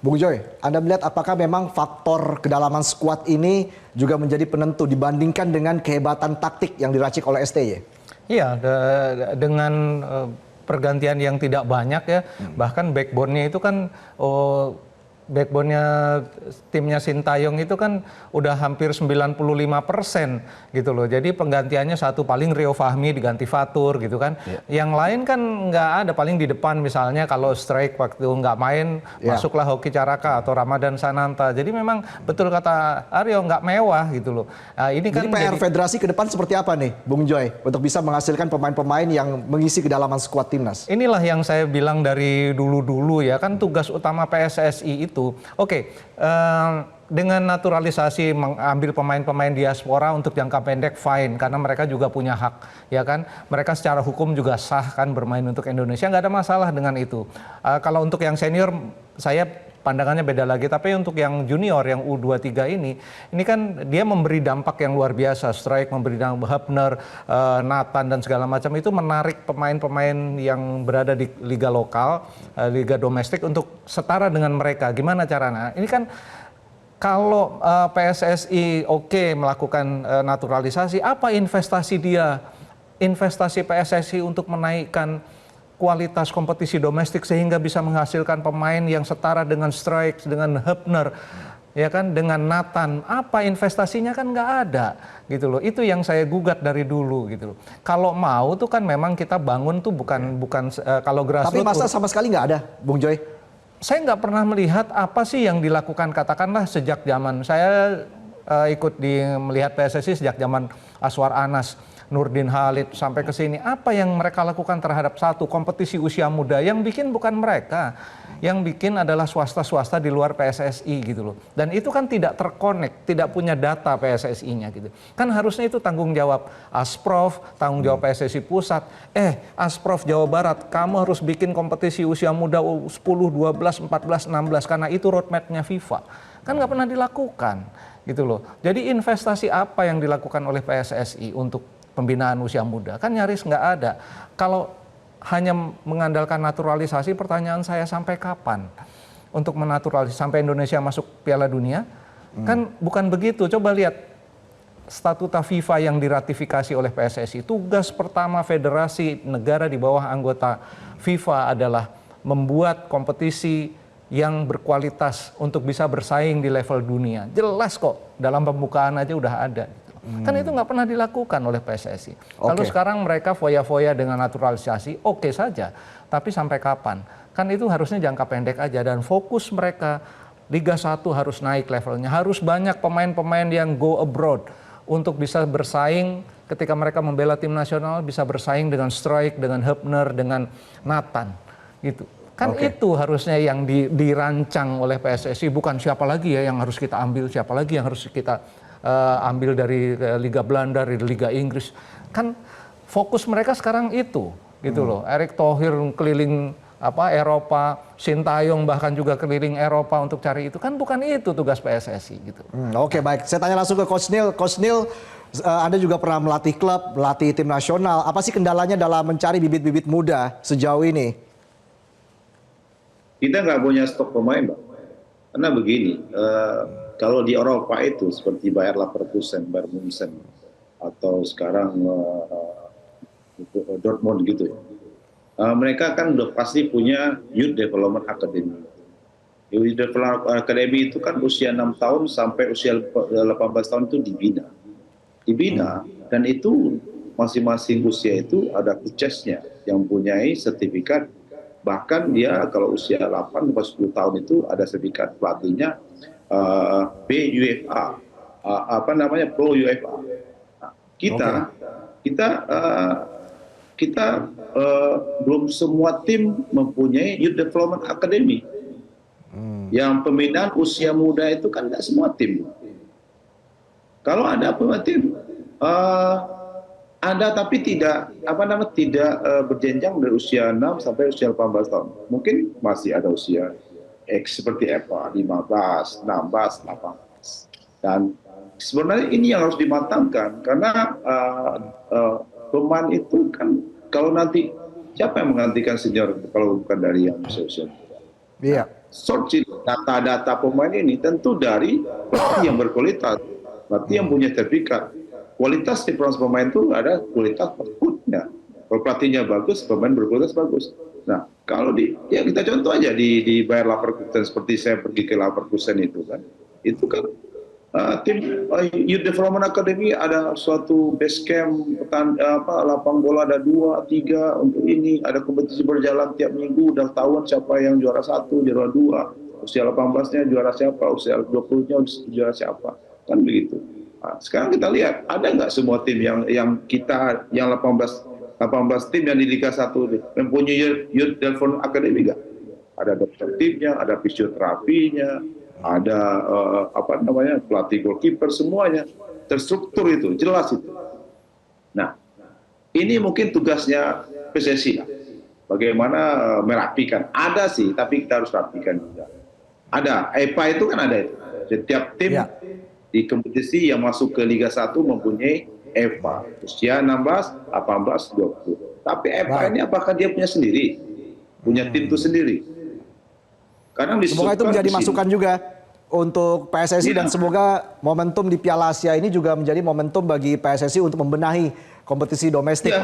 Bung Joy, Anda melihat apakah memang faktor kedalaman skuad ini juga menjadi penentu dibandingkan dengan kehebatan taktik yang diracik oleh STY? Iya, dengan pergantian yang tidak banyak ya, bahkan backbone-nya itu kan backbone-nya timnya Sintayong itu kan udah hampir 95% gitu loh. Jadi penggantiannya satu paling Rio Fahmi diganti Fatur gitu kan. Yang lain kan nggak ada, paling di depan misalnya kalau strike waktu nggak main masuklah Hoki Caraka atau Ramadan Sananta. Jadi memang betul kata Aryo nggak mewah gitu loh. Nah, ini Jadi kan PR federasi ke depan seperti apa nih Bung Joy untuk bisa menghasilkan pemain-pemain yang mengisi kedalaman skuad timnas? Inilah yang saya bilang dari dulu-dulu ya, kan tugas utama PSSI itu, dengan naturalisasi mengambil pemain-pemain diaspora untuk jangka pendek fine, karena mereka juga punya hak, ya kan? Mereka secara hukum juga sah kan bermain untuk Indonesia, nggak ada masalah dengan itu. Kalau untuk yang senior, saya pandangannya beda lagi, tapi untuk yang junior, yang U23 ini kan dia memberi dampak yang luar biasa. Strike memberi dampak, Hapner, Nathan dan segala macam itu menarik pemain-pemain yang berada di liga lokal, liga domestik untuk setara dengan mereka. Gimana caranya? Ini kan kalau PSSI melakukan naturalisasi, apa investasi dia? Investasi PSSI untuk menaikkan kualitas kompetisi domestik sehingga bisa menghasilkan pemain yang setara dengan Strike, dengan Hapner, ya kan, dengan Nathan. Apa investasinya kan nggak ada gitu loh. Itu yang saya gugat dari dulu gitu loh. Kalau mau tuh kan memang kita bangun tuh bukan kalau grassroots. Tapi masa sama sekali nggak ada, Bung Joy? Saya nggak pernah melihat apa sih yang dilakukan, katakanlah sejak zaman saya melihat PSSI sejak zaman Aswar Anas, Nurdin Halid sampai ke sini. Apa yang mereka lakukan terhadap satu kompetisi usia muda? Yang bikin bukan mereka, yang bikin adalah swasta-swasta di luar PSSI gitu loh. Dan itu kan tidak terkonek, tidak punya data PSSI-nya gitu. Kan harusnya itu tanggung jawab Asprof, tanggung jawab PSSI pusat. Asprof Jawa Barat, kamu harus bikin kompetisi usia muda 10, 12, 14, 16 karena itu roadmap-nya FIFA. Kan nggak pernah dilakukan gitu loh. Jadi investasi apa yang dilakukan oleh PSSI untuk pembinaan usia muda? Kan nyaris nggak ada. Kalau hanya mengandalkan naturalisasi, pertanyaan saya sampai kapan untuk menaturalisasi sampai Indonesia masuk Piala Dunia? Kan bukan begitu. Coba lihat statuta FIFA yang diratifikasi oleh PSSI. Tugas pertama federasi negara di bawah anggota FIFA adalah membuat kompetisi yang berkualitas untuk bisa bersaing di level dunia. Jelas kok, dalam pembukaan aja udah ada. Kan itu nggak pernah dilakukan oleh PSSI. Lalu sekarang mereka foya-foya dengan naturalisasi, oke saja. Tapi sampai kapan? Kan itu harusnya jangka pendek aja. Dan fokus mereka, Liga 1 harus naik levelnya. Harus banyak pemain-pemain yang go abroad untuk bisa bersaing ketika mereka membela tim nasional, bisa bersaing dengan Strike, dengan Hapner, dengan Nathan. Gitu. Kan itu harusnya yang dirancang oleh PSSI. Bukan siapa lagi ya yang harus kita ambil, siapa lagi yang harus kita ambil dari Liga Belanda, dari Liga Inggris. Kan fokus mereka sekarang itu, gitu loh. Erick Thohir keliling Eropa, Sintayong bahkan juga keliling Eropa untuk cari itu. Kan bukan itu tugas PSSI gitu. Oke, baik. Saya tanya langsung ke Coach Neil. Coach Neil, Anda juga pernah melatih klub, melatih tim nasional. Apa sih kendalanya dalam mencari bibit-bibit muda sejauh ini? Kita nggak punya stok pemain, Mbak. Karena begini, kalau di Eropa itu seperti Bayer Leverkusen, Bayern Munchen, atau sekarang Dortmund gitu ya, mereka kan udah pasti punya Youth Development Academy. Youth Development Academy itu kan usia 6 tahun sampai usia 18 tahun itu dibina, dan itu masing-masing usia itu ada coachesnya yang mempunyai sertifikat. Bahkan dia kalau usia 8 sampai 10 tahun itu ada sertifikat pelatihnya BUFA, Pro UFA. Nah, kita belum semua tim mempunyai Youth Development Academy. Yang pembinaan usia muda itu kan nggak semua tim. Kalau ada tim ada, tapi tidak berjenjang dari usia 6 sampai usia 18 tahun. Mungkin masih ada usia seperti 15, 16, 18. Dan sebenarnya ini yang harus dimatangkan, karena pemain itu kan kalau nanti siapa yang menggantikan senior kalau bukan dari yang usia muda. Iya. searching data-data pemain ini tentu dari pelatih yang berkualitas, pelatih yang punya sertifikat. Kualitas di pemain itu ada kualitas outputnya. Kalau pelatihnya bagus, pemain berkualitas bagus. Nah, kalau ya kita contoh aja di Bayer Leverkusen, seperti saya pergi ke Leverkusen itu kan tim Youth Development Academy ada suatu base camp, lapang bola ada 2, 3 untuk ini, ada kompetisi berjalan tiap minggu, udah tahuan siapa yang juara 1, juara 2, usia 18-nya juara siapa, usia 20-nya juara siapa, kan begitu. Nah, sekarang kita lihat ada nggak semua tim yang 18 tim yang di Liga 1 mempunyai Youth Development Academy nggak? Ada dokter timnya, ada fisioterapinya, ada pelatih goalkeeper, semuanya terstruktur itu, jelas itu. Nah, ini mungkin tugasnya PSSI, bagaimana merapikan. Ada sih, tapi kita harus rapikan juga. Ada EPA itu kan ada itu. Setiap tim di kompetisi yang masuk ke Liga 1 mempunyai EPA usia 16, 18, 20. Tapi EPA ini apakah dia punya sendiri? Punya tim itu sendiri? Kadang semoga itu menjadi masukan juga untuk PSSI dan semoga momentum di Piala Asia ini juga menjadi momentum bagi PSSI untuk membenahi kompetisi domestik.